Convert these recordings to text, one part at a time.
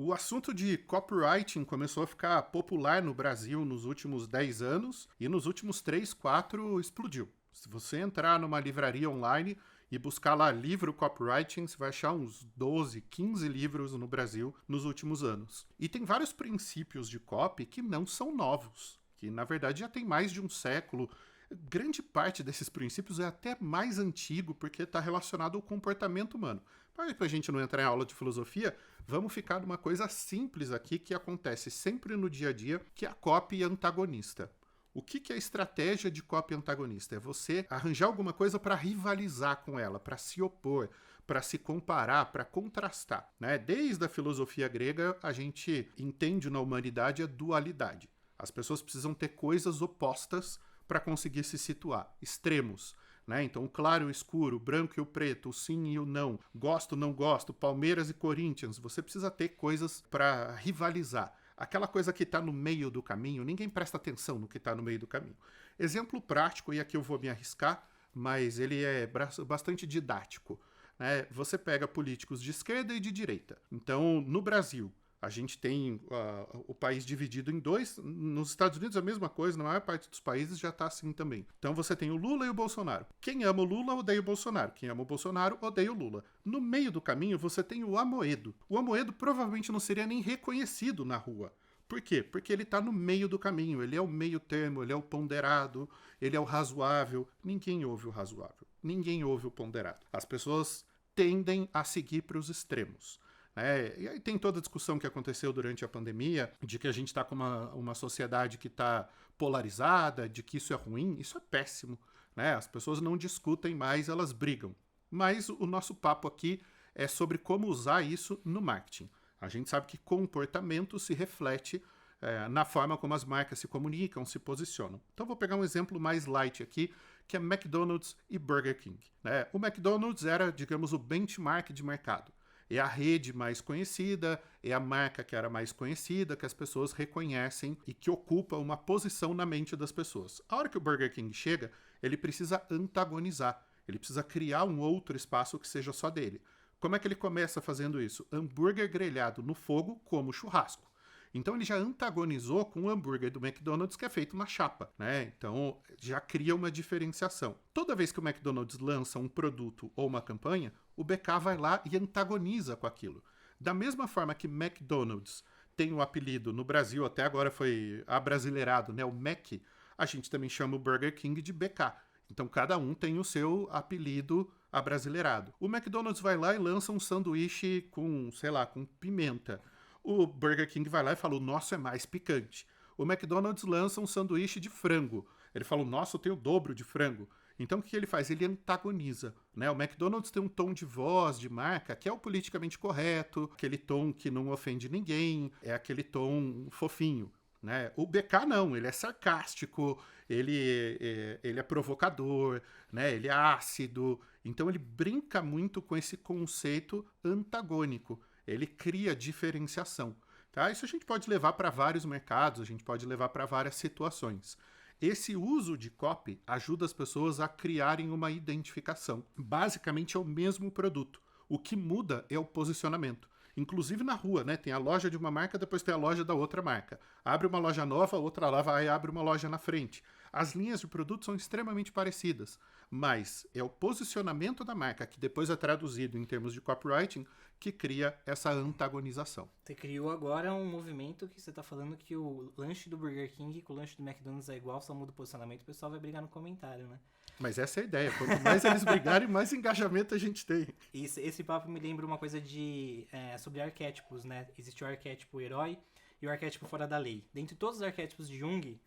O assunto de copywriting começou a ficar popular no Brasil nos últimos 10 anos e nos últimos 3, 4 explodiu. Se você entrar numa livraria online e buscar lá livro copywriting, você vai achar uns 12, 15 livros no Brasil nos últimos anos. E tem vários princípios de copy que não são novos, que na verdade já tem mais de um século. Grande parte desses princípios é até mais antigo porque está relacionado ao comportamento humano. Para a gente não entrar em aula de filosofia, vamos ficar numa coisa simples aqui que acontece sempre no dia a dia, que é a copy antagonista. O que é a estratégia de copy antagonista? É você arranjar alguma coisa para rivalizar com ela, para se opor, para se comparar, para contrastar. Né? Desde a filosofia grega, a gente entende na humanidade a dualidade. As pessoas precisam ter coisas opostas para conseguir se situar, extremos. Né? Então, o claro e o escuro, o branco e o preto, o sim e o não, gosto, não gosto, Palmeiras e Corinthians. Você precisa ter coisas para rivalizar. Aquela coisa que está no meio do caminho, ninguém presta atenção no que está no meio do caminho. Exemplo prático, e aqui eu vou me arriscar, mas ele é bastante didático. Né? Você pega políticos de esquerda e de direita. Então, no Brasil, a gente tem o país dividido em dois. Nos Estados Unidos a mesma coisa, na maior parte dos países já está assim também. Então você tem o Lula e o Bolsonaro. Quem ama o Lula odeia o Bolsonaro. Quem ama o Bolsonaro odeia o Lula. No meio do caminho você tem o Amoedo. O Amoedo provavelmente não seria nem reconhecido na rua. Por quê? Porque ele está no meio do caminho. Ele é o meio termo, ele é o ponderado, ele é o razoável. Ninguém ouve o razoável. Ninguém ouve o ponderado. As pessoas tendem a seguir para os extremos. E aí tem toda a discussão que aconteceu durante a pandemia, de que a gente está com uma sociedade que está polarizada, de que isso é ruim. Isso é péssimo. Né? As pessoas não discutem mais, elas brigam. Mas o nosso papo aqui é sobre como usar isso no marketing. A gente sabe que comportamento se reflete na forma como as marcas se comunicam, se posicionam. Então vou pegar um exemplo mais light aqui, que é McDonald's e Burger King. Né? O McDonald's era, digamos, o benchmark de mercado. É a rede mais conhecida, é a marca que era mais conhecida, que as pessoas reconhecem e que ocupa uma posição na mente das pessoas. A hora que o Burger King chega, ele precisa antagonizar, ele precisa criar um outro espaço que seja só dele. Como é que ele começa fazendo isso? Hambúrguer grelhado no fogo como churrasco. Então ele já antagonizou com o hambúrguer do McDonald's que é feito na chapa, né? Então já cria uma diferenciação. Toda vez que o McDonald's lança um produto ou uma campanha, o BK vai lá e antagoniza com aquilo. Da mesma forma que McDonald's tem o apelido no Brasil, até agora foi abrasileirado, né? O Mac, a gente também chama o Burger King de BK. Então cada um tem o seu apelido abrasileirado. O McDonald's vai lá e lança um sanduíche com, sei lá, com pimenta. O Burger King vai lá e fala, o nosso é mais picante. O McDonald's lança um sanduíche de frango. Ele fala, o nosso tem o dobro de frango. Então o que ele faz? Ele antagoniza. Né? O McDonald's tem um tom de voz, de marca, que é o politicamente correto, aquele tom que não ofende ninguém, é aquele tom fofinho. Né? O BK não, ele é sarcástico, ele é provocador, né? Ele é ácido. Então ele brinca muito com esse conceito antagônico. Ele cria diferenciação. Tá? Isso a gente pode levar para vários mercados, a gente pode levar para várias situações. Esse uso de copy ajuda as pessoas a criarem uma identificação. Basicamente é o mesmo produto. O que muda é o posicionamento. Inclusive na rua, né? Tem a loja de uma marca, depois tem a loja da outra marca. Abre uma loja nova, outra lá vai e abre uma loja na frente. As linhas de produto são extremamente parecidas, mas é o posicionamento da marca, que depois é traduzido em termos de copywriting, que cria essa antagonização. Você criou agora um movimento que você está falando que o lanche do Burger King com o lanche do McDonald's é igual, só muda o posicionamento, o pessoal vai brigar no comentário, né? Mas essa é a ideia. Quanto mais eles brigarem, mais engajamento a gente tem. Esse papo me lembra uma coisa sobre arquétipos, né? Existe o arquétipo herói e o arquétipo fora da lei. Dentre todos os arquétipos de Jung,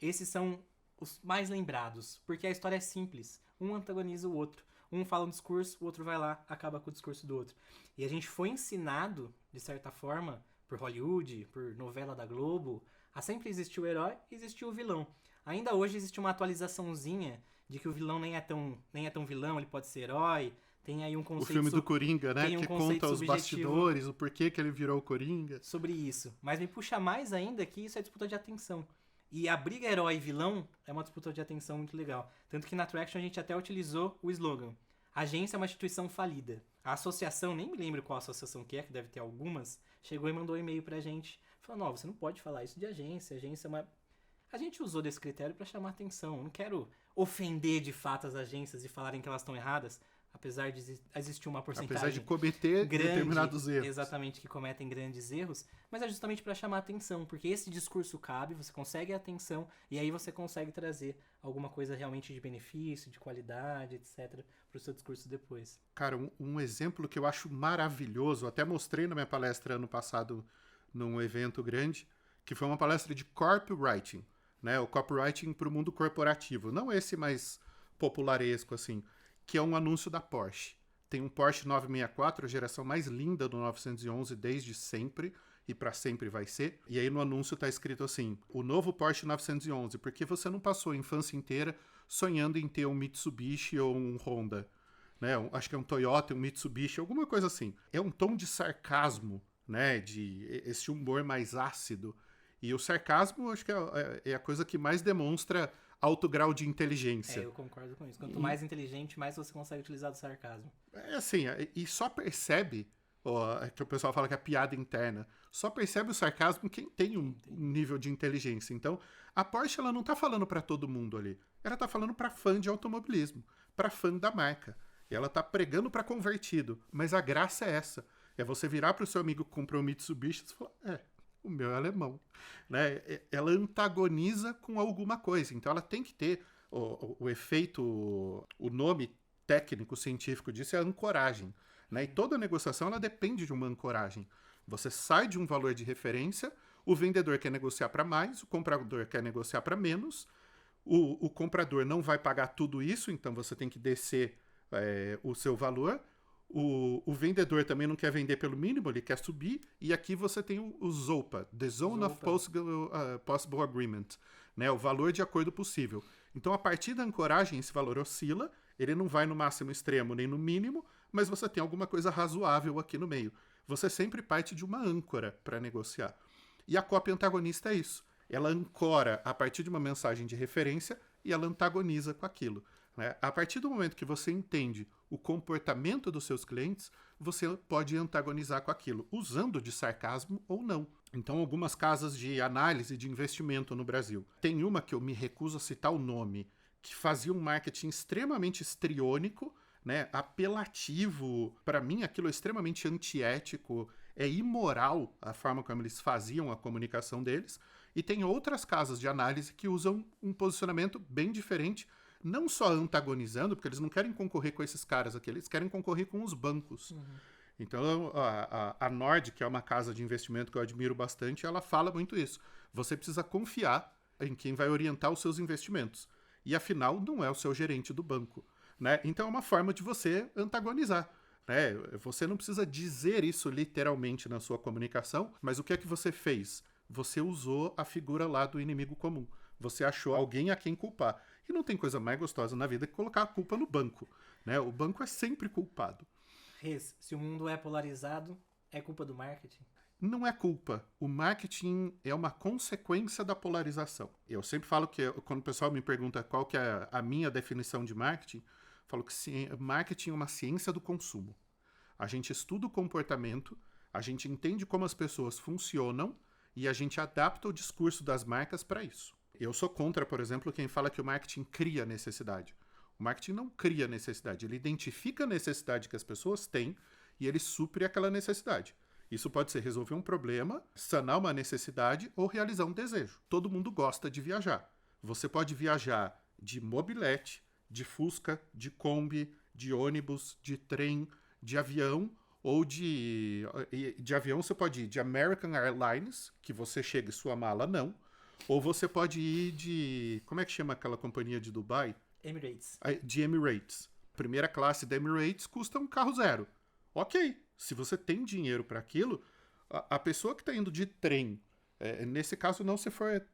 esses são os mais lembrados, porque a história é simples. Um antagoniza o outro. Um fala um discurso, o outro vai lá, acaba com o discurso do outro. E a gente foi ensinado, de certa forma, por Hollywood, por novela da Globo, a sempre existir o herói e existir o vilão. Ainda hoje existe uma atualizaçãozinha de que o vilão nem é tão vilão, ele pode ser herói. Tem aí um conceito... O filme do Coringa, né? Que conta os bastidores, o porquê que ele virou o Coringa. Sobre isso. Mas me puxa mais ainda que isso é disputa de atenção. E a briga herói e vilão é uma disputa de atenção muito legal. Tanto que na Traction a gente até utilizou o slogan: agência é uma instituição falida. A associação, nem me lembro qual associação que deve ter algumas, chegou e mandou um e-mail pra gente, falando, não, você não pode falar isso de agência é uma... A gente usou desse critério pra chamar atenção, eu não quero ofender de fato as agências e falarem que elas estão erradas, apesar de existir uma porcentagem Apesar de cometer grande, determinados erros. exatamente, que cometem grandes erros, mas é justamente para chamar atenção, porque esse discurso cabe, você consegue a atenção e aí você consegue trazer alguma coisa realmente de benefício, de qualidade, etc, para o seu discurso depois. Cara, um exemplo que eu acho maravilhoso, até mostrei na minha palestra ano passado num evento grande, que foi uma palestra de copywriting, né? O copywriting para o mundo corporativo, não esse mais popularesco assim, que é um anúncio da Porsche. Tem um Porsche 964, a geração mais linda do 911 desde sempre, e para sempre vai ser. E aí no anúncio tá escrito assim, o novo Porsche 911, porque você não passou a infância inteira sonhando em ter um Mitsubishi ou um Honda, né? Acho que é um Toyota, um Mitsubishi, alguma coisa assim. É um tom de sarcasmo, né? De esse humor mais ácido. E o sarcasmo, acho que é a coisa que mais demonstra alto grau de inteligência. Eu concordo com isso. Quanto mais inteligente, mais você consegue utilizar do sarcasmo. É assim, e só percebe, que o pessoal fala que é piada interna, só percebe o sarcasmo quem tem um nível de inteligência. Então, a Porsche, ela não tá falando para todo mundo ali. Ela tá falando para fã de automobilismo, para fã da marca. E ela tá pregando para convertido. Mas a graça é essa. É você virar pro seu amigo que comprou um Mitsubishi e falar, o meu é alemão, né? Ela antagoniza com alguma coisa, então ela tem que ter o efeito, o nome técnico, científico disso é ancoragem, né? E toda negociação ela depende de uma ancoragem. Você sai de um valor de referência, o vendedor quer negociar para mais, o comprador quer negociar para menos, o comprador não vai pagar tudo isso, então você tem que descer o seu valor. O vendedor também não quer vender pelo mínimo, ele quer subir, e aqui você tem o ZOPA, The Zone of Possible Agreement, né? O valor de acordo possível. Então, a partir da ancoragem, esse valor oscila, ele não vai no máximo extremo nem no mínimo, mas você tem alguma coisa razoável aqui no meio. Você sempre parte de uma âncora para negociar. E a cópia antagonista é isso. Ela ancora a partir de uma mensagem de referência e ela antagoniza com aquilo. Né? A partir do momento que você entende o comportamento dos seus clientes, você pode antagonizar com aquilo, usando de sarcasmo ou não. Então, algumas casas de análise de investimento no Brasil. Tem uma que eu me recuso a citar o nome, que fazia um marketing extremamente estriônico, né, apelativo. Para mim, aquilo é extremamente antiético, é imoral a forma como eles faziam a comunicação deles. E tem outras casas de análise que usam um posicionamento bem diferente, não só antagonizando, porque eles não querem concorrer com esses caras aqui, eles querem concorrer com os bancos. Uhum. Então, a Nord, que é uma casa de investimento que eu admiro bastante, ela fala muito isso. Você precisa confiar em quem vai orientar os seus investimentos. E, afinal, não é o seu gerente do banco. Né? Então, é uma forma de você antagonizar. Né? Você não precisa dizer isso literalmente na sua comunicação, mas o que é que você fez? Você usou a figura lá do inimigo comum. Você achou alguém a quem culpar. E não tem coisa mais gostosa na vida que colocar a culpa no banco. Né? O banco é sempre culpado. Rez, se o mundo é polarizado, é culpa do marketing? Não é culpa. O marketing é uma consequência da polarização. Eu sempre falo que, quando o pessoal me pergunta qual que é a minha definição de marketing, eu falo que marketing é uma ciência do consumo. A gente estuda o comportamento, a gente entende como as pessoas funcionam e a gente adapta o discurso das marcas para isso. Eu sou contra, por exemplo, quem fala que o marketing cria necessidade. O marketing não cria necessidade, ele identifica a necessidade que as pessoas têm e ele supre aquela necessidade. Isso pode ser resolver um problema, sanar uma necessidade ou realizar um desejo. Todo mundo gosta de viajar. Você pode viajar de mobilete, de Fusca, de Kombi, de ônibus, de trem, de avião, ou de avião você pode ir de American Airlines, que você chega e sua mala não, ou você pode ir de... Como é que chama aquela companhia de Dubai? Emirates. De Emirates. Primeira classe da Emirates custa um carro zero. Ok, se você tem dinheiro para aquilo, a pessoa que está indo de trem, nesse caso não se for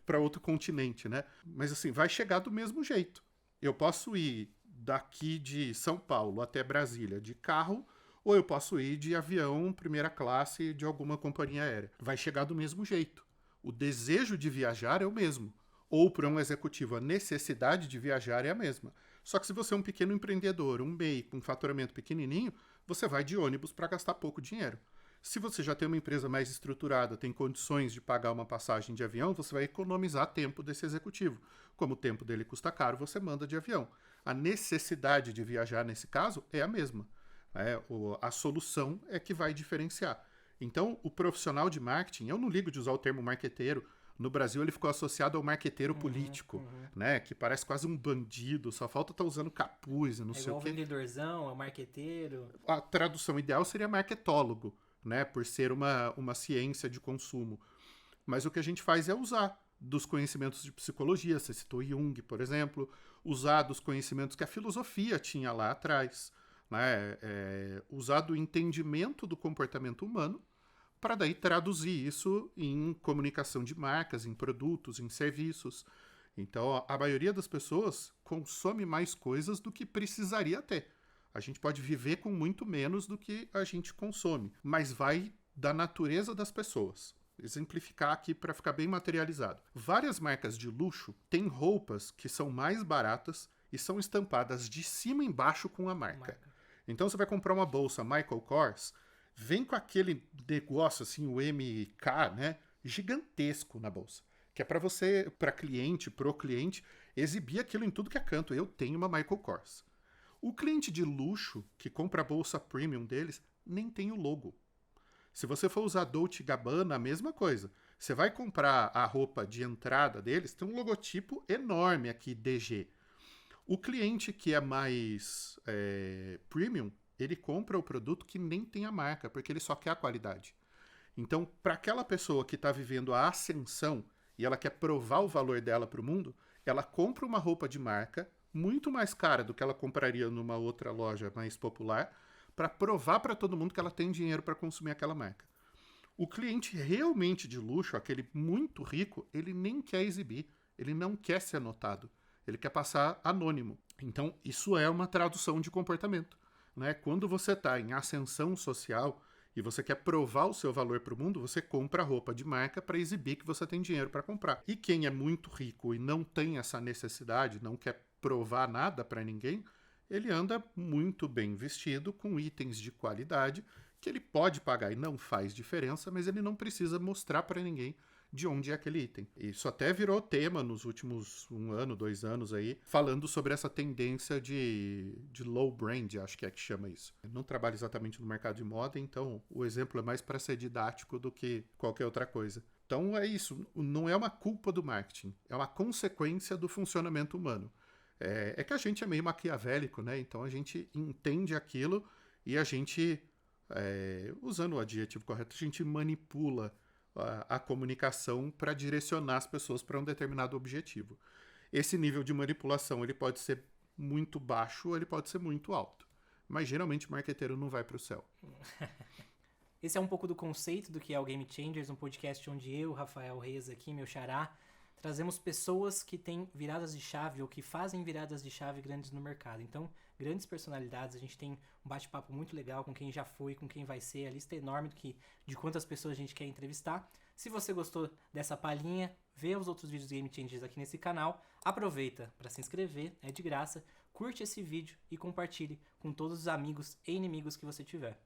para outro continente, né? Mas assim, vai chegar do mesmo jeito. Eu posso ir daqui de São Paulo até Brasília de carro, ou eu posso ir de avião, primeira classe, de alguma companhia aérea. Vai chegar do mesmo jeito. O desejo de viajar é o mesmo. Ou para um executivo, a necessidade de viajar é a mesma. Só que se você é um pequeno empreendedor, um MEI com um faturamento pequenininho, você vai de ônibus para gastar pouco dinheiro. Se você já tem uma empresa mais estruturada, tem condições de pagar uma passagem de avião, você vai economizar tempo desse executivo. Como o tempo dele custa caro, você manda de avião. A necessidade de viajar, nesse caso, é a mesma. A solução é que vai diferenciar. Então, o profissional de marketing, eu não ligo de usar o termo marqueteiro. No Brasil, ele ficou associado ao marqueteiro político, né? Que parece quase um bandido, só falta estar usando capuz e não sei o quê. É igual o vendedorzão, é o marqueteiro. A tradução ideal seria marketólogo, né? Por ser uma ciência de consumo. Mas o que a gente faz é usar dos conhecimentos de psicologia, você citou Jung, por exemplo, usar dos conhecimentos que a filosofia tinha lá atrás, né? Usar do entendimento do comportamento humano para daí traduzir isso em comunicação de marcas, em produtos, em serviços. Então, a maioria das pessoas consome mais coisas do que precisaria ter. A gente pode viver com muito menos do que a gente consome, mas vai da natureza das pessoas. Exemplificar aqui para ficar bem materializado. Várias marcas de luxo têm roupas que são mais baratas e são estampadas de cima embaixo com a marca. Então, você vai comprar uma bolsa Michael Kors, vem com aquele negócio assim, o MK, né, gigantesco na bolsa, que é para você, para cliente, pro cliente, exibir aquilo em tudo que é canto. Eu tenho uma Michael Kors. O cliente de luxo que compra a bolsa premium deles nem tem o logo. Se você for usar Dolce & Gabbana, a mesma coisa. Você vai comprar a roupa de entrada deles, tem um logotipo enorme aqui, DG. O cliente que é mais premium, ele compra o produto que nem tem a marca, porque ele só quer a qualidade. Então, para aquela pessoa que está vivendo a ascensão e ela quer provar o valor dela para o mundo, ela compra uma roupa de marca muito mais cara do que ela compraria numa outra loja mais popular, para provar para todo mundo que ela tem dinheiro para consumir aquela marca. O cliente realmente de luxo, aquele muito rico, ele nem quer exibir, ele não quer ser notado, ele quer passar anônimo. Então, isso é uma tradução de comportamento. Né? Quando você está em ascensão social e você quer provar o seu valor para o mundo, você compra roupa de marca para exibir que você tem dinheiro para comprar. E quem é muito rico e não tem essa necessidade, não quer provar nada para ninguém, ele anda muito bem vestido, com itens de qualidade, que ele pode pagar e não faz diferença, mas ele não precisa mostrar para ninguém de onde é aquele item. Isso até virou tema nos últimos 1 ano, 2 anos aí, falando sobre essa tendência de low brand, acho que é que chama isso. Eu não trabalho exatamente no mercado de moda, então o exemplo é mais para ser didático do que qualquer outra coisa. Então é isso, não é uma culpa do marketing, é uma consequência do funcionamento humano. É que a gente é meio maquiavélico, né? Então a gente entende aquilo e a gente, usando o adjetivo correto, a gente manipula a comunicação para direcionar as pessoas para um determinado objetivo. Esse nível de manipulação ele pode ser muito baixo ou ele pode ser muito alto. Mas geralmente o marqueteiro não vai para o céu. Esse é um pouco do conceito do que é o Game Changers, um podcast onde eu, Rafael Reis aqui, meu xará, trazemos pessoas que têm viradas de chave ou que fazem viradas de chave grandes no mercado. Então, grandes personalidades, a gente tem um bate-papo muito legal com quem já foi, com quem vai ser, a lista é enorme de quantas pessoas a gente quer entrevistar. Se você gostou dessa palhinha, vê os outros vídeos Game Changers aqui nesse canal, aproveita para se inscrever, é de graça, curte esse vídeo e compartilhe com todos os amigos e inimigos que você tiver.